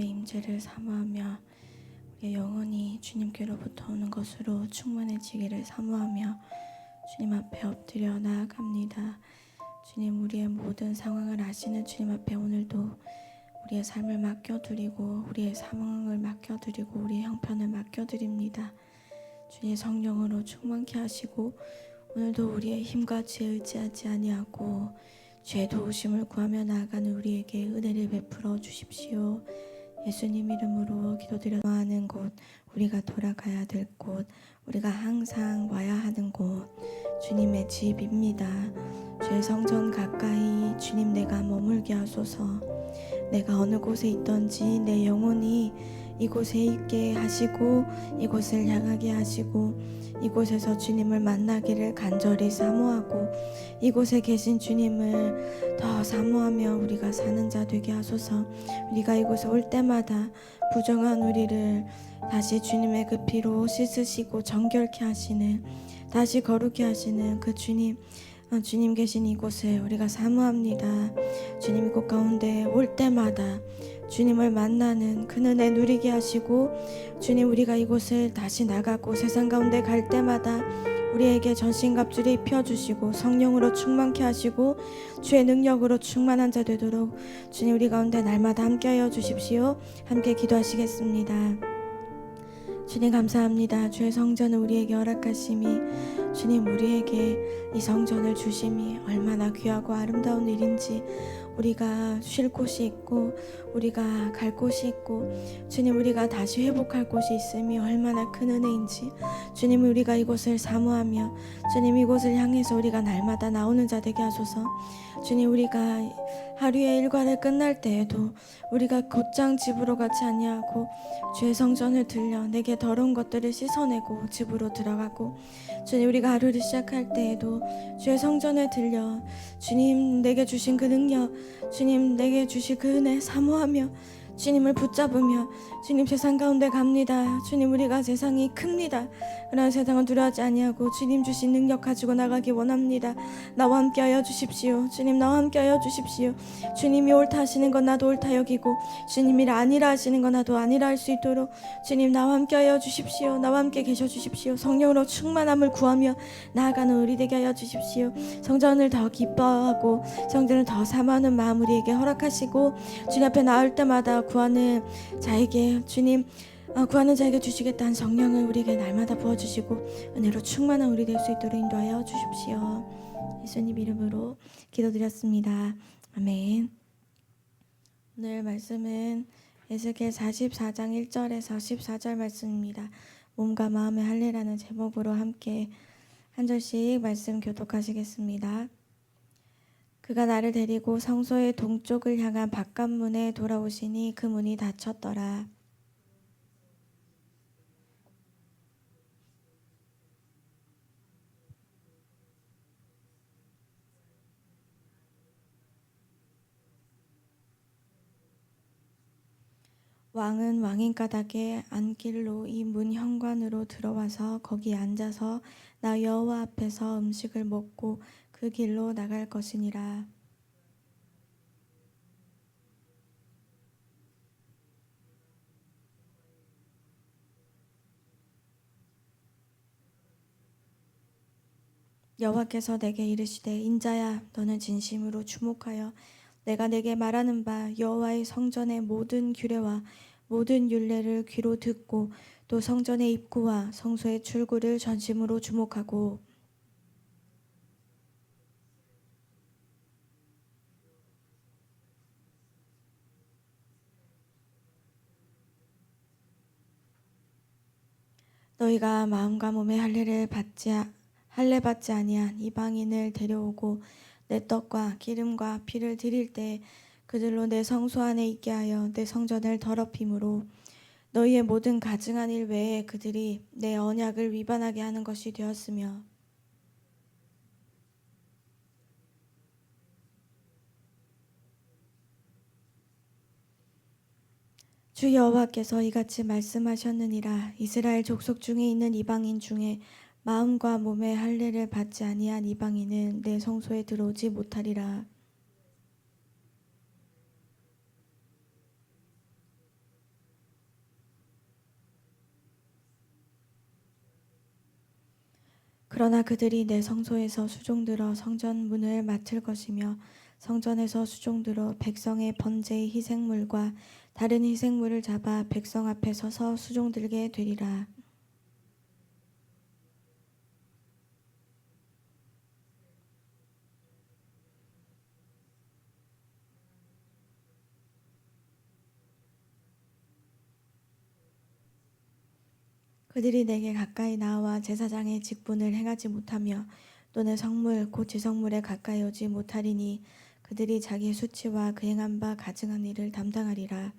주님의 임재를 사모하며 우리의 영혼이 주님께로부터 오는 것으로 충만해지기를 사모하며 주님 앞에 엎드려 나아갑니다. 주님, 우리의 모든 상황을 아시는 주님 앞에 오늘도 우리의 삶을 맡겨드리고 우리의 상황을 맡겨드리고 우리의 형편을 맡겨드립니다. 주님, 성령으로 충만케 하시고 오늘도 우리의 힘과 지혜에 의지하지 아니하고 주의 도우심을 구하며 나아가는 우리에게 은혜를 베풀어 주십시오. 예수님 이름으로 기도드려 하는 곳, 우리가 돌아가야 될 곳, 우리가 항상 와야 하는 곳, 주님의 집입니다. 주의 성전 가까이 주님 내가 머물게 하소서. 내가 어느 곳에 있던지 내 영혼이 이곳에 있게 하시고 이곳을 향하게 하시고 이곳에서 주님을 만나기를 간절히 사모하고 이곳에 계신 주님을 더 사모하며 우리가 사는 자 되게 하소서. 우리가 이곳에 올 때마다 부정한 우리를 다시 주님의 그 피로 씻으시고 정결케 하시는, 다시 거룩게 하시는 그 주님 계신 이곳을 우리가 사모합니다. 주님, 이곳 가운데 올 때마다 주님을 만나는 그 은혜 누리게 하시고 주님, 우리가 이곳을 다시 나가고 세상 가운데 갈 때마다 우리에게 전신갑주를 입혀주시고 성령으로 충만케 하시고 주의 능력으로 충만한 자 되도록 주님 우리 가운데 날마다 함께하여 주십시오. 함께 기도하시겠습니다. 주님 감사합니다. 주의 성전을 우리에게 허락하심이, 주님 우리에게 이 성전을 주심이 얼마나 귀하고 아름다운 일인지, 우리가 쉴 곳이 있고 우리가 갈 곳이 있고 주님 우리가 다시 회복할 곳이 있음이 얼마나 큰 은혜인지, 주님 우리가 이곳을 사모하며 주님 이곳을 향해서 우리가 날마다 나오는 자 되게 하소서. 주님, 우리가 하루의 일과를 끝날 때에도 우리가 곧장 집으로 가지 아니하고 주의 성전을 들려 내게 더러운 것들을 씻어내고 집으로 들어가고, 주님 우리가 하루를 시작할 때에도 주의 성전을 들려 주님 내게 주신 그 능력, 주님 내게 주신 그 은혜 사모하며 주님을 붙잡으며 주님 세상 가운데 갑니다. 주님 우리가 세상이 큽니다. 그러나 세상은 두려워하지 아니하고 주님 주신 능력 가지고 나가기 원합니다. 나와 함께 하여 주십시오. 주님 나와 함께 하여 주십시오. 주님이 옳다 하시는 건 나도 옳다 여기고 주님이 아니라 하시는 건 나도 아니라 할 수 있도록 주님 나와 함께 하여 주십시오. 나와 함께 계셔 주십시오. 성령으로 충만함을 구하며 나아가는 우리 되게 하여 주십시오. 성전을 더 기뻐하고 성전을 더 사모하는 마음 우리에게 허락하시고 주님 앞에 나올 때마다 구하는 자에게 주님 구하는 자에게 주시겠다는 성령을 우리에게 날마다 부어주시고 은혜로 충만한 우리 될 수 있도록 인도하여 주십시오. 예수님 이름으로 기도드렸습니다. 아멘. 오늘 말씀은 에스겔 44장 1절에서 14절 말씀입니다. 몸과 마음의 할례라는 제목으로 함께 한 절씩 말씀 교독하시겠습니다. 그가 나를 데리고 성소의 동쪽을 향한 바깥문에 돌아오시니 그 문이 닫혔더라. 왕은 왕인 가닥에 안길로 이 문 현관으로 들어와서 거기 앉아서 나 여호와 앞에서 음식을 먹고 그 길로 나갈 것이니라. 여호와께서 내게 이르시되 인자야, 너는 진심으로 주목하여 내가 내게 말하는 바 여호와의 성전의 모든 규례와 모든 율례를 귀로 듣고 또 성전의 입구와 성소의 출구를 전심으로 주목하고 너희가 마음과 몸의 할례 받지 아니한 이방인을 데려오고 내 떡과 기름과 피를 드릴 때 그들로 내 성소 안에 있게 하여 내 성전을 더럽힘으로 너희의 모든 가증한 일 외에 그들이 내 언약을 위반하게 하는 것이 되었으며, 주 여호와께서 이같이 말씀하셨느니라. 이스라엘 족속 중에 있는 이방인 중에 마음과 몸의 할례를 받지 아니한 이방인은 내 성소에 들어오지 못하리라. 그러나 그들이 내 성소에서 수종들어 성전 문을 맡을 것이며 성전에서 수종들어 백성의 번제의 희생물과 다른 희생물을 잡아 백성 앞에 서서 수종들게 되리라. 그들이 내게 가까이 나와 제사장의 직분을 행하지 못하며 또 내 성물 곧 제성물에 가까이 오지 못하리니 그들이 자기의 수치와 그 행한 바 가증한 일을 담당하리라.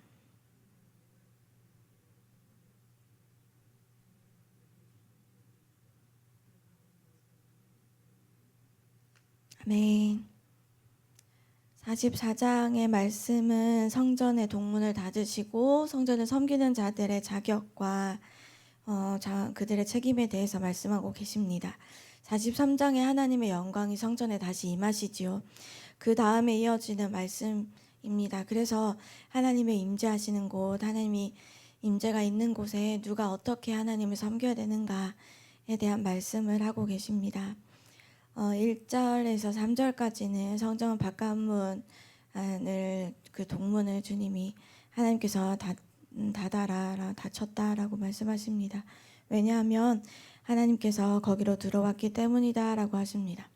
아멘. 44장의 말씀은 성전의 동문을 닫으시고 성전을 섬기는 자들의 자격과 그들의 책임에 대해서 말씀하고 계십니다. 43장에 하나님의 영광이 성전에 다시 임하시지요. 그 다음에 이어지는 말씀입니다. 그래서 하나님의 임재하시는 곳, 하나님이 임재가 있는 곳에 누가 어떻게 하나님을 섬겨야 되는가에 대한 말씀을 하고 계십니다. 1절에서 3절까지는 성전 바깥문을 그 동문을 주님이 하나님께서 닫혔다라고 말씀하십니다. 왜냐하면 하나님께서 거기로 들어왔기 때문이다라고 하십니다.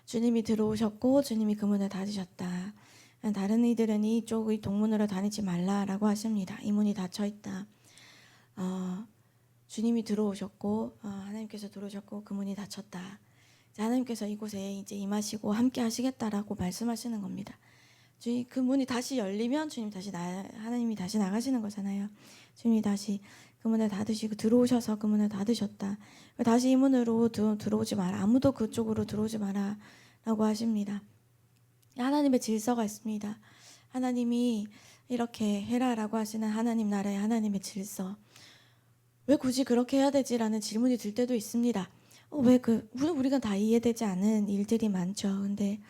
주님이 들어오셨고 주님이 그 문을 닫으셨다. 다른 이들은 이 동문으로 다니지 말라라고 하십니다. 이 문이 닫혀 있다. 주님이 들어오셨고 하나님께서 들어오셨고 그 문이 닫혔다. 하나님께서 이곳에 이제 임하시고 함께 하시겠다라고 말씀하시는 겁니다. 그 문이 다시 열리면 하나님이 다시 나가시는 거잖아요. 주님이 다시 그 문을 닫으시고 들어오셔서 그 문을 닫으셨다. 다시 이 문으로 들어오지 마라. 아무도 그쪽으로 들어오지 마라 라고 하십니다. 하나님의 질서가 있습니다. 하나님이 이렇게 해라라고 하시는 하나님 나라의 하나님의 질서. 왜 굳이 그렇게 해야 되지라는 질문이 들 때도 있습니다. 우리가 다 이해되지 않은 일들이 많죠. 근데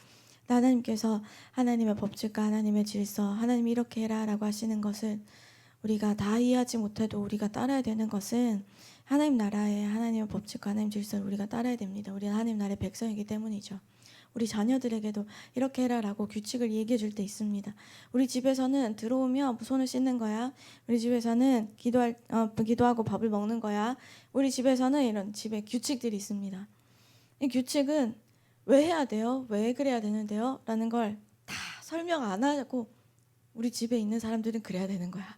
하나님께서 하나님의 법칙과 하나님의 질서, 하나님이 이렇게 해라라고 하시는 것을 우리가 다 이해하지 못해도 우리가 따라야 되는 것은 하나님 나라의 하나님의 법칙과 하나님 질서를 우리가 따라야 됩니다. 우리는 하나님 나라의 백성이기 때문이죠. 우리 자녀들에게도 이렇게 해라라고 규칙을 얘기해 줄 때 있습니다. 우리 집에서는 들어오면 손을 씻는 거야. 우리 집에서는 기도하고 밥을 먹는 거야. 우리 집에서는 이런 집에 규칙들이 있습니다. 이 규칙은 왜 해야 돼요? 왜 그래야 되는데요? 라는 걸 다 설명 안 하고 우리 집에 있는 사람들은 그래야 되는 거야.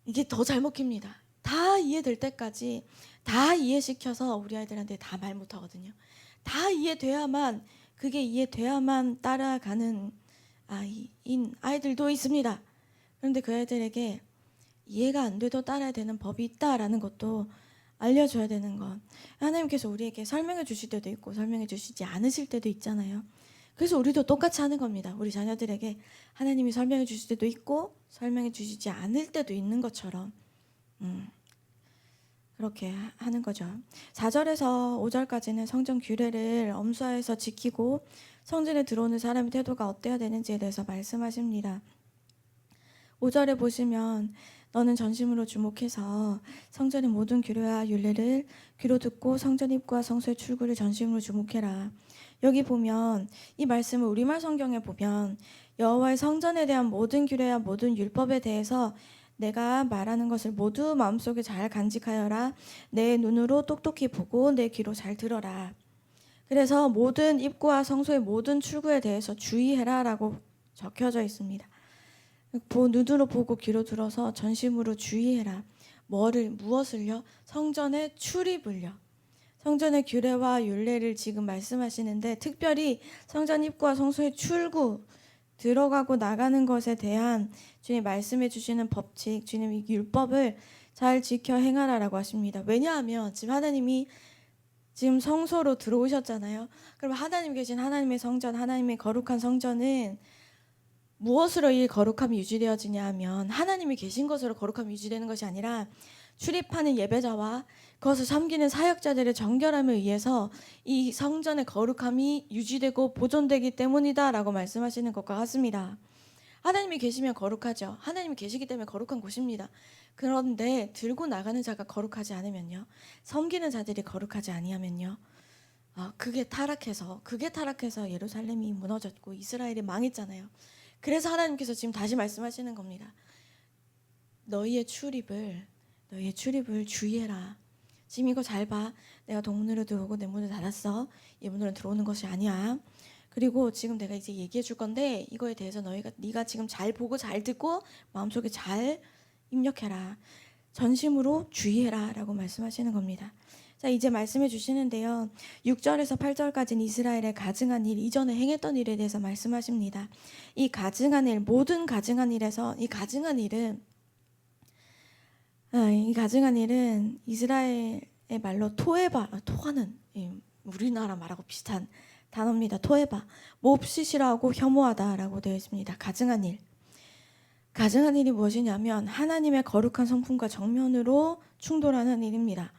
이게 더 잘 먹힙니다. 다 이해될 때까지 다 이해시켜서 우리 아이들한테 다 말 못하거든요. 다 그게 이해돼야만 따라가는 아이들도 있습니다. 그런데 그 아이들에게 이해가 안 돼도 따라야 되는 법이 있다라는 것도 알려줘야 되는 것. 하나님께서 우리에게 설명해 주실 때도 있고 설명해 주시지 않으실 때도 있잖아요. 그래서 우리도 똑같이 하는 겁니다. 우리 자녀들에게 하나님이 설명해 주실 때도 있고 설명해 주시지 않을 때도 있는 것처럼 그렇게 하는 거죠. 4절에서 5절까지는 성전 규례를 엄수하여서 지키고 성전에 들어오는 사람의 태도가 어때야 되는지에 대해서 말씀하십니다. 5절에 보시면 너는 전심으로 주목해서 성전의 모든 규례와 율례를 귀로 듣고 성전 입구와 성소의 출구를 전심으로 주목해라. 여기 보면 이 말씀을 우리말 성경에 보면 여호와의 성전에 대한 모든 규례와 모든 율법에 대해서 내가 말하는 것을 모두 마음속에 잘 간직하여라. 내 눈으로 똑똑히 보고 내 귀로 잘 들어라. 그래서 모든 입구와 성소의 모든 출구에 대해서 주의해라 라고 적혀져 있습니다. 눈으로 보고 귀로 들어서 전심으로 주의해라. 무엇을요? 성전의 출입을요. 성전의 규례와 율례를 지금 말씀하시는데 특별히 성전 입구와 성소의 출구 들어가고 나가는 것에 대한 주님 말씀해 주시는 법칙, 주님의 율법을 잘 지켜 행하라라고 하십니다. 왜냐하면 지금 하나님이 지금 성소로 들어오셨잖아요. 그럼 하나님 계신 하나님의 성전, 하나님의 거룩한 성전은 무엇으로 이 거룩함이 유지되어지냐 하면 하나님이 계신 것으로 거룩함이 유지되는 것이 아니라 출입하는 예배자와 그것을 섬기는 사역자들의 정결함에 의해서 이 성전의 거룩함이 유지되고 보존되기 때문이다 라고 말씀하시는 것과 같습니다. 하나님이 계시면 거룩하죠. 하나님이 계시기 때문에 거룩한 곳입니다. 그런데 들고 나가는 자가 거룩하지 않으면요, 섬기는 자들이 거룩하지 아니하면요, 그게 타락해서 예루살렘이 무너졌고 이스라엘이 망했잖아요. 그래서 하나님께서 지금 다시 말씀하시는 겁니다. 너희의 출입을 주의해라. 지금 이거 잘 봐. 내가 동문으로 들어오고 내 문을 닫았어. 이 문으로 들어오는 것이 아니야. 그리고 지금 내가 이제 얘기해 줄 건데 이거에 대해서 네가 지금 잘 보고 잘 듣고 마음속에 잘 입력해라. 전심으로 주의해라라고 말씀하시는 겁니다. 자, 이제 말씀해 주시는데요. 6절에서 8절까지는 이스라엘의 가증한 일, 이전에 행했던 일에 대해서 말씀하십니다. 이 가증한 일, 모든 가증한 일에서 이 가증한 일은 이스라엘의 말로 토하는, 우리나라 말하고 비슷한 단어입니다. 토해바, 몹시 싫어하고 혐오하다라고 되어 있습니다. 가증한 일. 가증한 일이 무엇이냐면 하나님의 거룩한 성품과 정면으로 충돌하는 일입니다.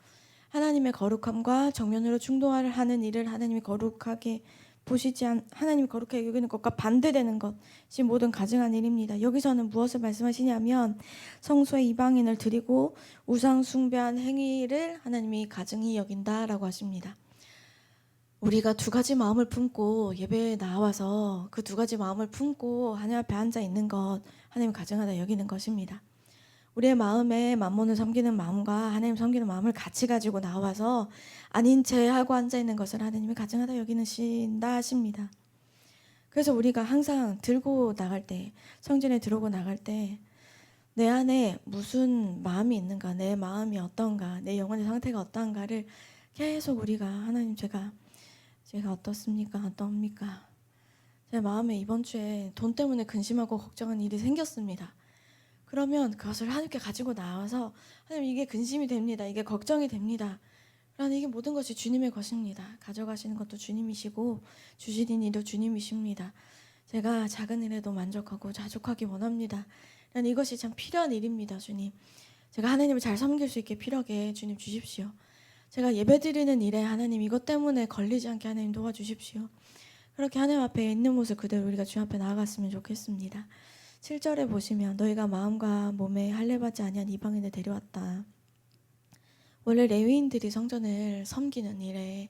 하나님의 거룩함과 정면으로 충돌하는 일을 하나님이 거룩하게 여기는 것과 반대되는 것이 모든 가증한 일입니다. 여기서는 무엇을 말씀하시냐면 성소에 이방인을 드리고 우상 숭배한 행위를 하나님이 가증히 여긴다라고 하십니다. 우리가 두 가지 마음을 품고 예배에 나와서 그 두 가지 마음을 품고 하나님 앞에 앉아 있는 것, 하나님 가증하다 여기는 것입니다. 우리의 마음에 만몬을 섬기는 마음과 하나님 섬기는 마음을 같이 가지고 나와서 아닌 채 하고 앉아 있는 것을 하나님이 가증하다 여기는신다 하십니다. 그래서 우리가 항상 들고 나갈 때, 성전에 들어오고 나갈 때 내 안에 무슨 마음이 있는가, 내 마음이 어떤가, 내 영혼의 상태가 어떤가를 계속 우리가 하나님 제가 어떻습니까? 어떻습니까? 제 마음에 이번 주에 돈 때문에 근심하고 걱정한 일이 생겼습니다. 그러면 그것을 하나님께 가지고 나와서 하나님 이게 근심이 됩니다. 이게 걱정이 됩니다. 그러나 이게 모든 것이 주님의 것입니다. 가져가시는 것도 주님이시고 주시는 일도 주님이십니다. 제가 작은 일에도 만족하고 자족하기 원합니다. 그러나 이것이 참 필요한 일입니다. 주님. 제가 하나님을 잘 섬길 수 있게 필요하게 주님 주십시오. 제가 예배드리는 일에 하나님 이것 때문에 걸리지 않게 하나님 도와주십시오. 그렇게 하나님 앞에 있는 모습 그대로 우리가 주 앞에 나아갔으면 좋겠습니다. 7절에 보시면 너희가 마음과 몸에 할례받지 아니한 이방인을 데려왔다. 원래 레위인들이 성전을 섬기는 일에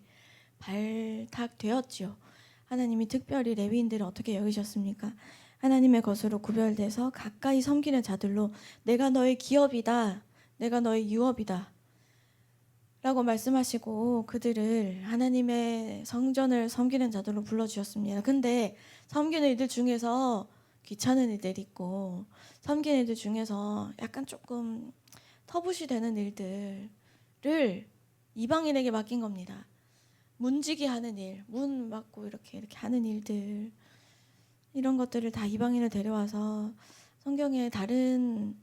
발탁되었지요. 하나님이 특별히 레위인들을 어떻게 여기셨습니까? 하나님의 것으로 구별돼서 가까이 섬기는 자들로 내가 너의 기업이다. 내가 너의 유업이다. 라고 말씀하시고 그들을 하나님의 성전을 섬기는 자들로 불러주셨습니다. 근데 섬기는 이들 중에서 귀찮은 일들이 있고 섬기는 일들 중에서 약간 조금 터부시 되는 일들을 이방인에게 맡긴 겁니다. 문지기 하는 일, 문 막고 이렇게 하는 일들, 이런 것들을 다 이방인을 데려와서 성경에 다른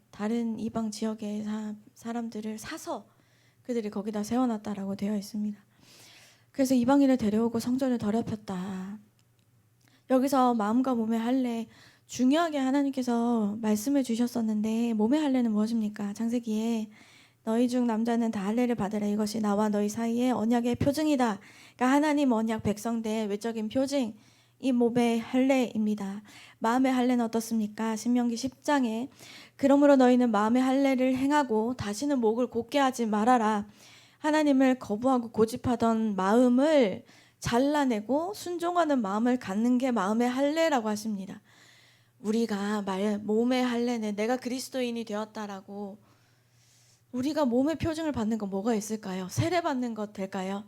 이방 지역의 사람들을 사서 그들이 거기다 세워놨다라고 되어 있습니다. 그래서 이방인을 데려오고 성전을 더럽혔다. 여기서 마음과 몸의 할례, 중요하게 하나님께서 말씀해 주셨었는데 몸의 할례는 무엇입니까? 창세기에 너희 중 남자는 다 할례를 받으라. 이것이 나와 너희 사이의 언약의 표징이다. 그러니까 하나님 언약 백성된 외적인 표징, 이 몸의 할례입니다. 마음의 할례는 어떻습니까? 신명기 10장에 그러므로 너희는 마음의 할례를 행하고 다시는 목을 곧게 하지 말아라. 하나님을 거부하고 고집하던 마음을 잘라내고 순종하는 마음을 갖는 게 마음의 할례라고 하십니다. 우리가 몸의 할례는 내가 그리스도인이 되었다라고 우리가 몸의 표징을 받는 건 뭐가 있을까요? 세례 받는 것 될까요?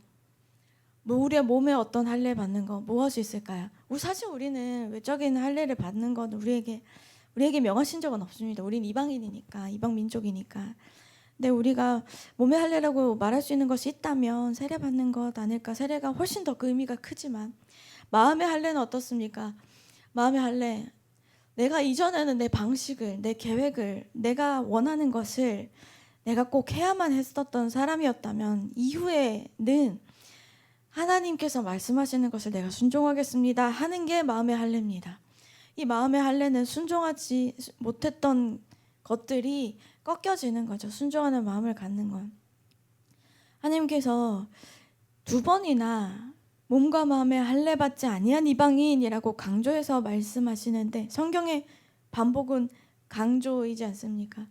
우리의 몸에 어떤 할례 받는 거 무엇이 있을까요? 사실 우리는 외적인 할례를 받는 건 우리에게 명하신 적은 없습니다. 우리는 이방인이니까, 이방 민족이니까. 근데 우리가 몸의 할례라고 말할 수 있는 것이 있다면 세례 받는 것 아닐까? 세례가 훨씬 더 그 의미가 크지만 마음의 할례는 어떻습니까? 마음의 할례, 내가 이전에는 내 방식을, 내 계획을, 내가 원하는 것을 내가 꼭 해야만 했었던 사람이었다면 이후에는 하나님께서 말씀하시는 것을 내가 순종하겠습니다 하는 게 마음의 할례입니다. 이 마음의 할례는 순종하지 못했던 것들이 꺾여지는 거죠. 순종하는 마음을 갖는 건. 하나님께서 2번이나 몸과 마음의 할례 받지 아니한 이방인이라고 강조해서 말씀하시는데 성경에 반복은 강조이지 않습니까?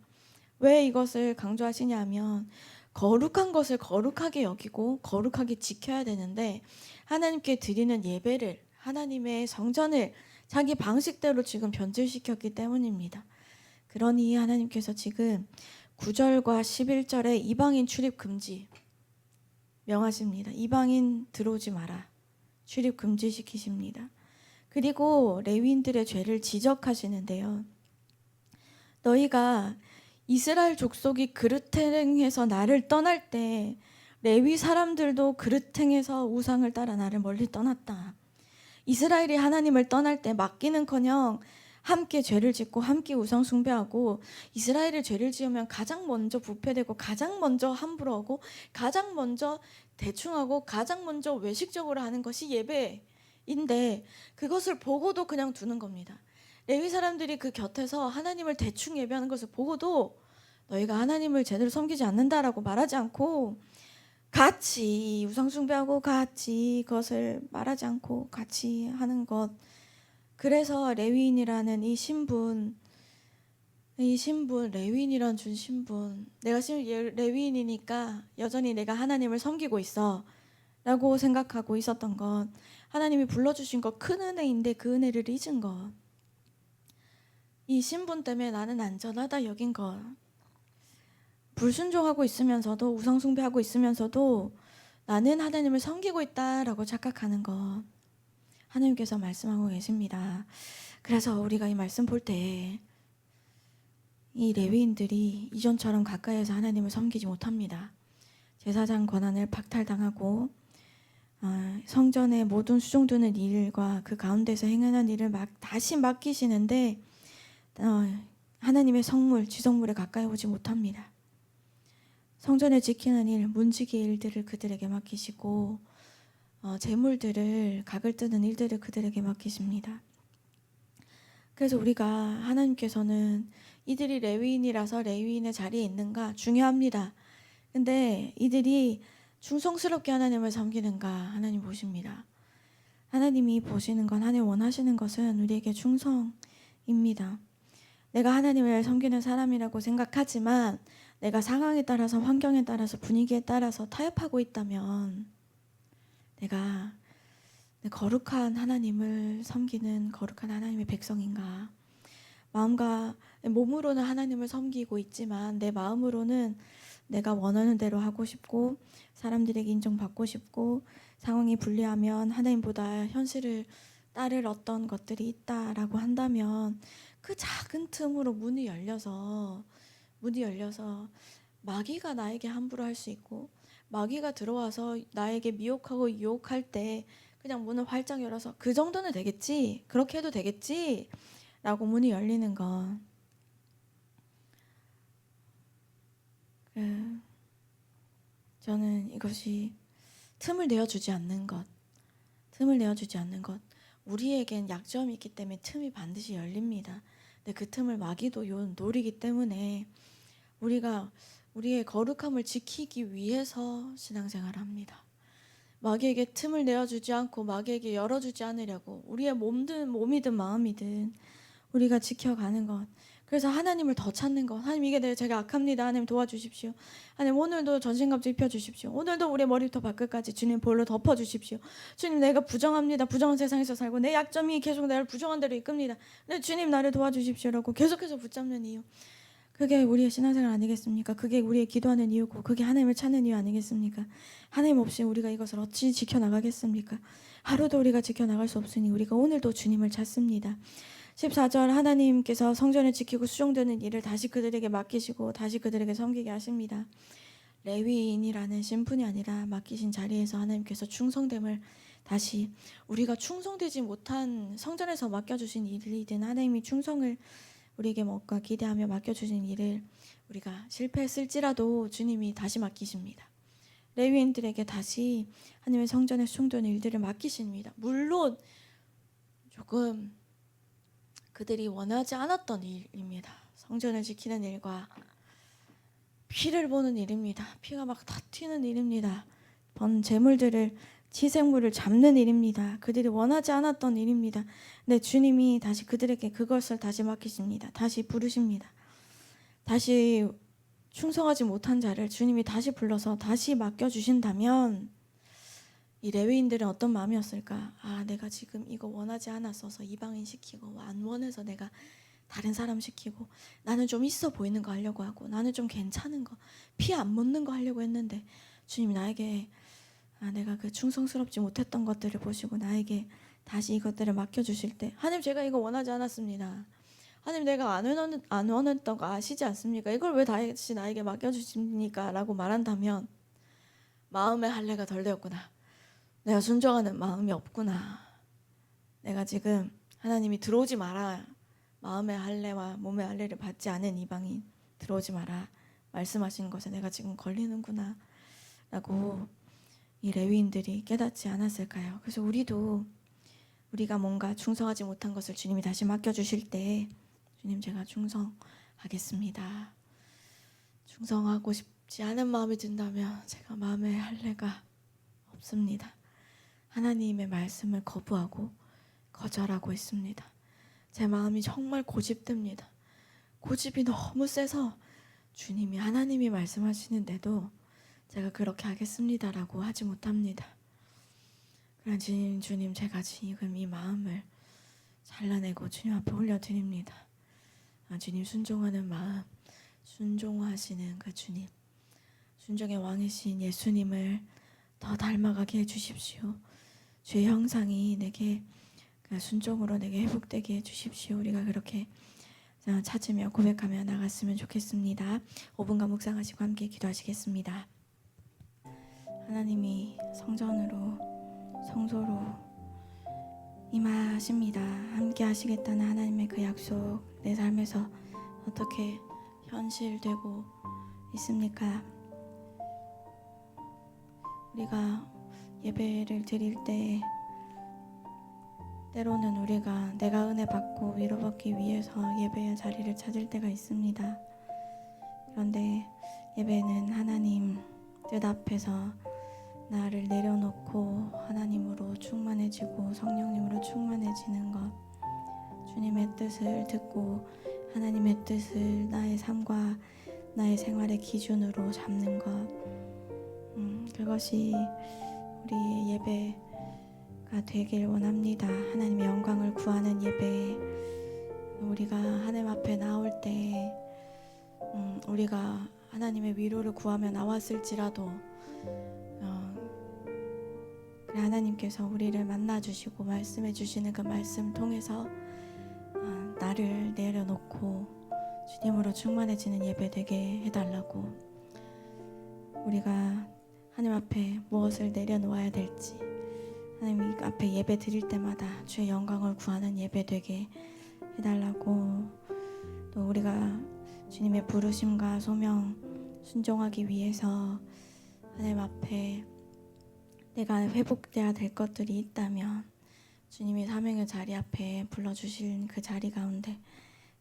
왜 이것을 강조하시냐 하면 거룩한 것을 거룩하게 여기고 거룩하게 지켜야 되는데 하나님께 드리는 예배를 하나님의 성전을 자기 방식대로 지금 변질시켰기 때문입니다. 그러니 하나님께서 지금 9절과 11절에 이방인 출입 금지 명하십니다. 이방인 들어오지 마라. 출입 금지시키십니다. 그리고 레위인들의 죄를 지적하시는데요. 너희가 이스라엘 족속이 그릇 행해서 나를 떠날 때 레위 사람들도 그릇 행해서 우상을 따라 나를 멀리 떠났다. 이스라엘이 하나님을 떠날 때 맡기는커녕 함께 죄를 짓고 함께 우상 숭배하고 이스라엘이 죄를 지으면 가장 먼저 부패되고 가장 먼저 함부로 하고 가장 먼저 대충하고 가장 먼저 외식적으로 하는 것이 예배인데 그것을 보고도 그냥 두는 겁니다. 레위 사람들이 그 곁에서 하나님을 대충 예배하는 것을 보고도 너희가 하나님을 제대로 섬기지 않는다라고 말하지 않고 같이 우상 숭배하고 같이 그것을 말하지 않고 같이 하는 것. 그래서 레위인이라는 이 신분 레위인이란 준 신분, 내가 레위인이니까 여전히 내가 하나님을 섬기고 있어 라고 생각하고 있었던 것, 하나님이 불러주신 것 큰 은혜인데 그 은혜를 잊은 것, 이 신분 때문에 나는 안전하다 여긴 것, 불순종하고 있으면서도 우상 숭배하고 있으면서도 나는 하나님을 섬기고 있다라고 착각하는 것, 하나님께서 말씀하고 계십니다. 그래서 우리가 이 말씀 볼 때 이 레위인들이 이전처럼 가까이에서 하나님을 섬기지 못합니다. 제사장 권한을 박탈당하고 성전의 모든 수종드는 일과 그 가운데서 행하는 일을 다시 맡기시는데 하나님의 성물, 지성물에 가까이 오지 못합니다. 성전을 지키는 일, 문지기의 일들을 그들에게 맡기시고 재물들을 각을 뜨는 일들을 그들에게 맡기십니다. 그래서 우리가 하나님께서는 이들이 레위인이라서 레위인의 자리에 있는가 중요합니다. 근데 이들이 충성스럽게 하나님을 섬기는가 하나님 보십니다. 하나님이 보시는 건, 하나님 원하시는 것은 우리에게 충성입니다. 내가 하나님을 섬기는 사람이라고 생각하지만 내가 상황에 따라서, 환경에 따라서, 분위기에 따라서 타협하고 있다면 내가 거룩한 하나님을 섬기는 거룩한 하나님의 백성인가? 마음과 몸으로는 하나님을 섬기고 있지만 내 마음으로는 내가 원하는 대로 하고 싶고 사람들에게 인정받고 싶고 상황이 불리하면 하나님보다 현실을 따를 어떤 것들이 있다라고 한다면 그 작은 틈으로 문이 열려서 마귀가 나에게 함부로 할 수 있고 마귀가 들어와서 나에게 미혹하고 유혹할 때 그냥 문을 활짝 열어서 그 정도는 되겠지, 그렇게 해도 되겠지 라고 문이 열리는 것, 저는 이것이 틈을 내어주지 않는 것, 우리에겐 약점이 있기 때문에 틈이 반드시 열립니다. 근데 그 틈을 마귀도 노리기 때문에 우리가 우리의 거룩함을 지키기 위해서 신앙생활을 합니다. 마귀에게 틈을 내어주지 않고 마귀에게 열어주지 않으려고 우리의 몸이든 마음이든 우리가 지켜가는 것. 그래서 하나님을 더 찾는 것. 하나님, 이게 제가 악합니다. 하나님 도와주십시오. 하나님, 오늘도 전신갑주 입혀주십시오. 오늘도 우리의 머리부터 발끝까지 주님 볼로 덮어주십시오. 주님, 내가 부정합니다. 부정한 세상에서 살고 내 약점이 계속 나를 부정한 대로 이끕니다. 근데 주님, 나를 도와주십시오라고 계속해서 붙잡는 이유, 그게 우리의 신앙생활 아니겠습니까? 그게 우리의 기도하는 이유고 그게 하나님을 찾는 이유 아니겠습니까? 하나님 없이 우리가 이것을 어찌 지켜나가겠습니까? 하루도 우리가 지켜나갈 수 없으니 우리가 오늘도 주님을 찾습니다. 14절, 하나님께서 성전을 지키고 수종드는 일을 다시 그들에게 맡기시고 다시 그들에게 섬기게 하십니다. 레위인이라는 신분이 아니라 맡기신 자리에서 하나님께서 충성됨을 다시, 우리가 충성되지 못한 성전에서 맡겨주신 일이든 하나님이 충성을 우리에게 뭔가 기대하며 맡겨주신 일을 우리가 실패했을지라도 주님이 다시 맡기십니다. 레위인들에게 다시 하나님의 성전에 수종되는 일들을 맡기십니다. 물론 조금 그들이 원하지 않았던 일입니다. 성전을 지키는 일과 피를 보는 일입니다. 피가 막 다 튀는 일입니다. 번 재물들을 치생물을 잡는 일입니다. 그들이 원하지 않았던 일입니다. 근데 주님이 다시 그들에게 그것을 다시 맡기십니다. 다시 부르십니다. 다시 충성하지 못한 자를 주님이 다시 불러서 다시 맡겨주신다면 이 레위인들은 어떤 마음이었을까? 아, 내가 지금 이거 원하지 않았어서 이방인 시키고, 안 원해서 내가 다른 사람 시키고, 나는 좀 있어 보이는 거 하려고 하고, 나는 좀 괜찮은 거, 피 안 묻는 거 하려고 했는데 주님이 나에게 내가 그 충성스럽지 못했던 것들을 보시고 나에게 다시 이것들을 맡겨주실 때, 하나님 제가 이거 원하지 않았습니다. 하나님 내가 안 원했던 거 아시지 않습니까? 이걸 왜 다시 나에게 맡겨주십니까? 라고 말한다면 마음의 할례가 덜 되었구나. 내가 순종하는 마음이 없구나. 내가 지금 하나님이 들어오지 마라, 마음의 할례와 몸의 할례를 받지 않은 이방인 들어오지 마라 말씀하신 것에 내가 지금 걸리는구나 라고 이 레위인들이 깨닫지 않았을까요? 그래서 우리가 뭔가 충성하지 못한 것을 주님이 다시 맡겨주실 때, 주님 제가 충성하겠습니다, 충성하고 싶지 않은 마음이 든다면 제가 마음의 할례가 없습니다. 하나님의 말씀을 거부하고 거절하고 있습니다. 제 마음이 정말 고집됩니다. 고집이 너무 세서 주님이, 하나님이 말씀하시는데도 제가 그렇게 하겠습니다라고 하지 못합니다. 그러나 주님 제가 지금 이 마음을 잘라내고 주님 앞에 올려드립니다. 주님 순종하는 마음, 순종하시는 그 주님, 순종의 왕이신 예수님을 더 닮아가게 해주십시오. 주의 형상이 내게 순종으로 내게 회복되게 해주십시오. 우리가 그렇게 찾으며 고백하며 나갔으면 좋겠습니다. 5분간 묵상하시고 함께 기도하시겠습니다. 하나님이 성소로 임하십니다. 함께 하시겠다는 하나님의 그 약속 내 삶에서 어떻게 현실되고 있습니까? 우리가 예배를 드릴 때 때로는 우리가 내가 은혜 받고 위로받기 위해서 예배의 자리를 찾을 때가 있습니다. 그런데 예배는 하나님 뜻 앞에서 나를 내려놓고 하나님으로 충만해지고 성령님으로 충만해지는 것, 주님의 뜻을 듣고 하나님의 뜻을 나의 삶과 나의 생활의 기준으로 잡는 것, 그것이 우리의 예배가 되길 원합니다. 하나님의 영광을 구하는 예배, 우리가 하나님 앞에 나올 때 우리가 하나님의 위로를 구하며 나왔을지라도 하나님께서 우리를 만나주시고 말씀해 주시는 그 말씀 통해서 나를 내려놓고 주님으로 충만해지는 예배 되게 해달라고, 우리가 하나님 앞에 무엇을 내려놓아야 될지, 하나님 앞에 예배 드릴 때마다 주의 영광을 구하는 예배 되게 해달라고, 또 우리가 주님의 부르심과 소명 순종하기 위해서 하나님 앞에 내가 회복돼야 될 것들이 있다면 주님이 사명의 자리 앞에 불러주신 그 자리 가운데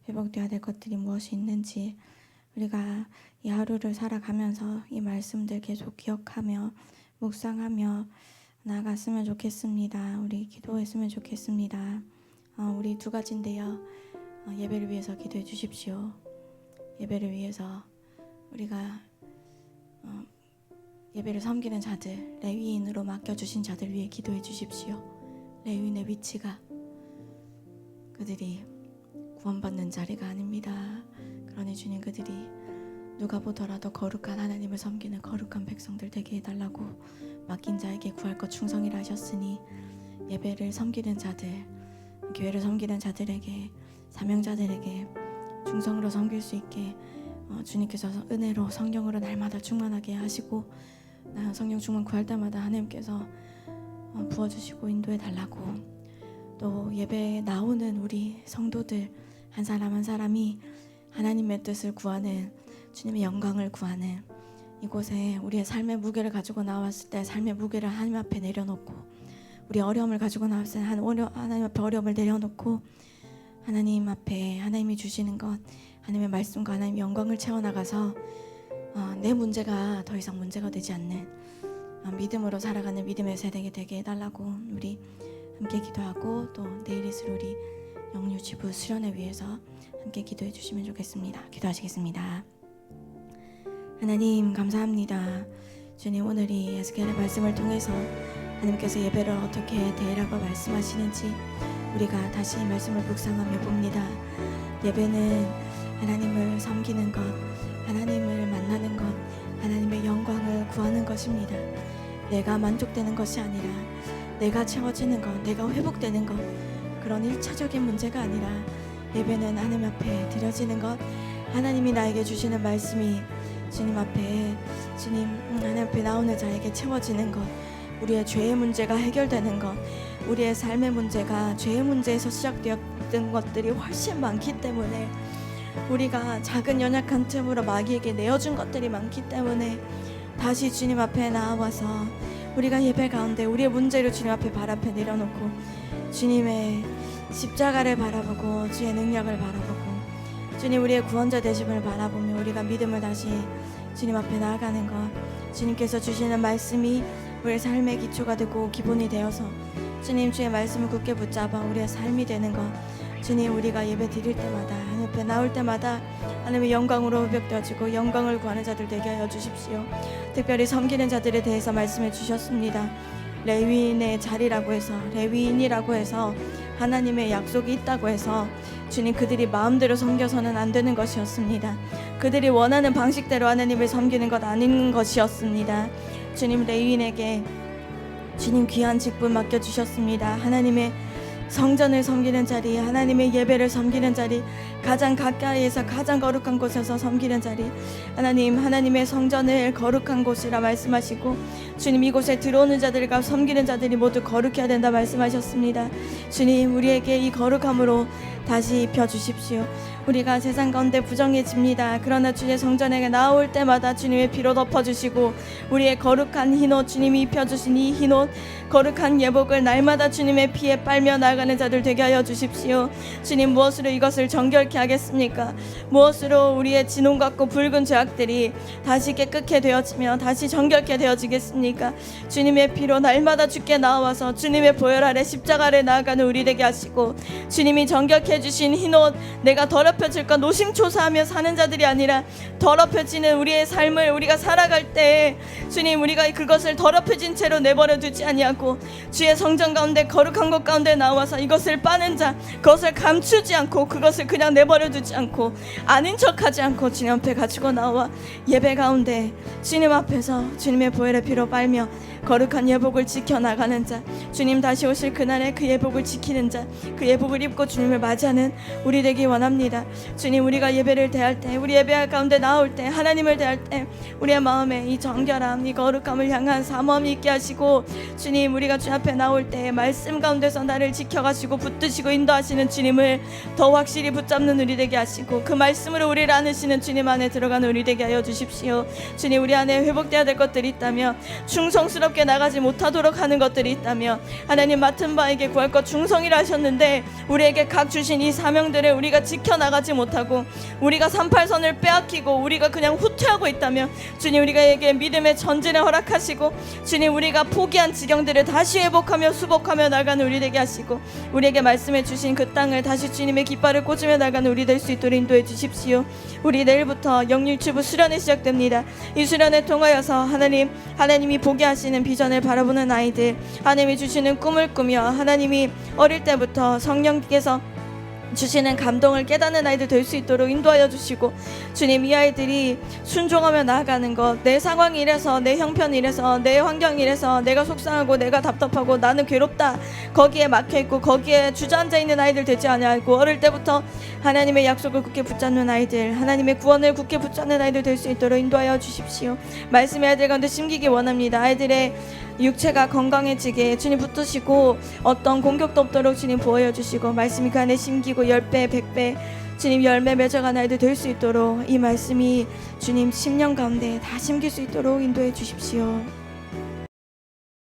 회복돼야 될 것들이 무엇이 있는지 우리가 이 하루를 살아가면서 이 말씀들 계속 기억하며 묵상하며 나아갔으면 좋겠습니다. 우리 기도했으면 좋겠습니다. 우리 두 가지인데요. 예배를 위해서 기도해 주십시오. 예배를 위해서 우리가 예배를 섬기는 자들, 레위인으로 맡겨주신 자들 위해 기도해 주십시오. 레위인의 위치가 그들이 구원받는 자리가 아닙니다. 그러니 주님, 그들이 누가 보더라도 거룩한 하나님을 섬기는 거룩한 백성들 되게 해달라고, 맡긴 자에게 구할 것 충성이라 하셨으니 예배를 섬기는 자들, 교회를 섬기는 자들에게, 사명자들에게 충성으로 섬길 수 있게 주님께서 은혜로 성령으로 날마다 충만하게 하시고, 성령 충만 구할 때마다 하나님께서 부어주시고 인도해 달라고, 또 예배에 나오는 우리 성도들 한 사람 한 사람이 하나님의 뜻을 구하는, 주님의 영광을 구하는 이곳에 우리의 삶의 무게를 가지고 나왔을 때 삶의 무게를 하나님 앞에 내려놓고, 우리 어려움을 가지고 나왔을 때 하나님 앞에 어려움을 내려놓고 하나님 앞에 하나님이 주시는 것, 하나님의 말씀과 하나님의 영광을 채워나가서 내 문제가 더 이상 문제가 되지 않는 믿음으로 살아가는 믿음의 세대가 되게 해달라고 우리 함께 기도하고, 또 내일 있을 우리 영유치부 수련회 위해서 함께 기도해 주시면 좋겠습니다. 기도하시겠습니다. 하나님 감사합니다. 주님, 오늘 이 에스겔의 말씀을 통해서 하나님께서 예배를 어떻게 대하라고 말씀하시는지 우리가 다시 이 말씀을 묵상하며 봅니다. 예배는 하나님을 섬기는 것, 하나님을 만나는 것, 하나님의 영광을 구하는 것입니다. 내가 만족되는 것이 아니라, 내가 채워지는 것, 내가 회복되는 것, 그런 1차적인 문제가 아니라 예배는 하나님 앞에 드려지는 것, 하나님이 나에게 주시는 말씀이 주님 앞에, 주님 하나님 앞에 나오는 자에게 채워지는 것, 우리의 죄의 문제가 해결되는 것, 우리의 삶의 문제가 죄의 문제에서 시작되었던 것들이 훨씬 많기 때문에, 우리가 작은 연약한 틈으로 마귀에게 내어준 것들이 많기 때문에 다시 주님 앞에 나와서 우리가 예배 가운데 우리의 문제를 주님 앞에 발 앞에 내려놓고 주님의 십자가를 바라보고 주의 능력을 바라보고 주님 우리의 구원자 되심을 바라보며 우리가 믿음을 다시 주님 앞에 나아가는 것, 주님께서 주시는 말씀이 우리의 삶의 기초가 되고 기본이 되어서 주님 주의 말씀을 굳게 붙잡아 우리의 삶이 되는 것, 주님 우리가 예배 드릴 때마다 하나님 앞에 나올 때마다 하나님의 영광으로 회복되어지고 영광을 구하는 자들 되게 하여 주십시오. 특별히 섬기는 자들에 대해서 말씀해 주셨습니다. 레위인의 자리라고 해서, 레위인이라고 해서 하나님의 약속이 있다고 해서 주님 그들이 마음대로 섬겨서는 안 되는 것이었습니다. 그들이 원하는 방식대로 하나님을 섬기는 것 아닌 것이었습니다. 주님 레위인에게 주님 귀한 직분 맡겨주셨습니다. 하나님의 성전을 섬기는 자리, 하나님의 예배를 섬기는 자리, 가장 가까이에서 가장 거룩한 곳에서 섬기는 자리, 하나님 하나님의 성전을 거룩한 곳이라 말씀하시고 주님 이곳에 들어오는 자들과 섬기는 자들이 모두 거룩해야 된다 말씀하셨습니다. 주님 우리에게 이 거룩함으로 다시 입혀주십시오. 우리가 세상 가운데 부정해집니다. 그러나 주의 성전에 나올 때마다 주님의 피로 덮어주시고 우리의 거룩한 흰옷, 주님이 입혀주신 이 흰옷, 거룩한 예복을 날마다 주님의 피에 빨며 나아가는 자들 되게 하여 주십시오. 주님 무엇으로 이것을 정결케 하겠습니까? 무엇으로 우리의 진홍 같고 붉은 죄악들이 다시 깨끗게 되어지며 다시 정결케 되어지겠습니까? 주님의 피로 날마다 주께 나와서 주님의 보혈 아래 십자가를 나아가는 우리 되게 하시고 주님이 정결케 해주신 흰옷, 내가 더럽혀질까 노심초사하며 사는 자들이 아니라 더럽혀지는 우리의 삶을 우리가 살아갈 때 주님 우리가 그것을 더럽혀진 채로 내버려 두지 아니하고 주의 성전 가운데 거룩한 곳 가운데 나와서 이것을 빠는 자, 그것을 감추지 않고 그것을 그냥 내버려 두지 않고 아닌 척하지 않고 주님 앞에 가지고 나와 예배 가운데 주님 앞에서 주님의 보혈의 피로 빨며 거룩한 예복을 지켜나가는 자, 주님 다시 오실 그날에 그 예복을 지키는 자, 그 예복을 입고 주님을 맞이하는 우리 되기 원합니다. 주님 우리가 예배를 대할 때, 우리 예배 가운데 나올 때, 하나님을 대할 때 우리의 마음에 이 정결함, 이 거룩함을 향한 사모함이 있게 하시고 주님 우리가 주 앞에 나올 때 말씀 가운데서 나를 지켜가시고 붙드시고 인도하시는 주님을 더 확실히 붙잡는 우리 되게 하시고 그 말씀으로 우리를 안으시는 주님 안에 들어가는 우리 되게 하여 주십시오. 주님 우리 안에 회복되어야 될 것들이 있다며, 충성스럽게 나가지 못하도록 하는 것들이 있다며, 하나님 맡은 바에게 구할 것 충성이라 하셨는데 우리에게 각 주신 이 사명들을 우리가 지켜나가지 못하고 우리가 38선을 빼앗기고 우리가 그냥 후퇴하고 있다며 주님 우리가에게 믿음의 전진을 허락하시고 주님 우리가 포기한 지경들을 다시 회복하며 수복하며 나가는 우리 되게 하시고 우리에게 말씀해 주신 그 땅을 다시 주님의 깃발을 꽂으며 나가는 우리 될 수 있도록 인도해 주십시오. 우리 내일부터 영유치부 수련회 시작됩니다. 이 수련회 통하여서 하나님이 보게 하시는 비전을 바라보는 아이들, 하나님이 주시는 꿈을 꾸며 하나님이 어릴 때부터 성령께서 주시는 감동을 깨닫는 아이들 될 수 있도록 인도하여 주시고 주님 이 아이들이 순종하며 나아가는 것, 내 상황이 이래서, 내 형편이 이래서, 내 환경이 이래서 내가 속상하고 내가 답답하고 나는 괴롭다 거기에 막혀있고 거기에 주저앉아 있는 아이들 되지 아니하고 어릴 때부터 하나님의 약속을 굳게 붙잡는 아이들, 하나님의 구원을 굳게 붙잡는 아이들 될 수 있도록 인도하여 주십시오. 말씀의 아이들 가운데 심기기 원합니다. 아이들의 육체가 건강해지게 주님 붙으시고 어떤 공격도 없도록 주님 보호해 주시고 말씀이 그 안에 심기고 10배 100배 주님 열매 맺어가는 아이들 될 수 있도록 이 말씀이 주님 10년 가운데 다 심길 수 있도록 인도해 주십시오.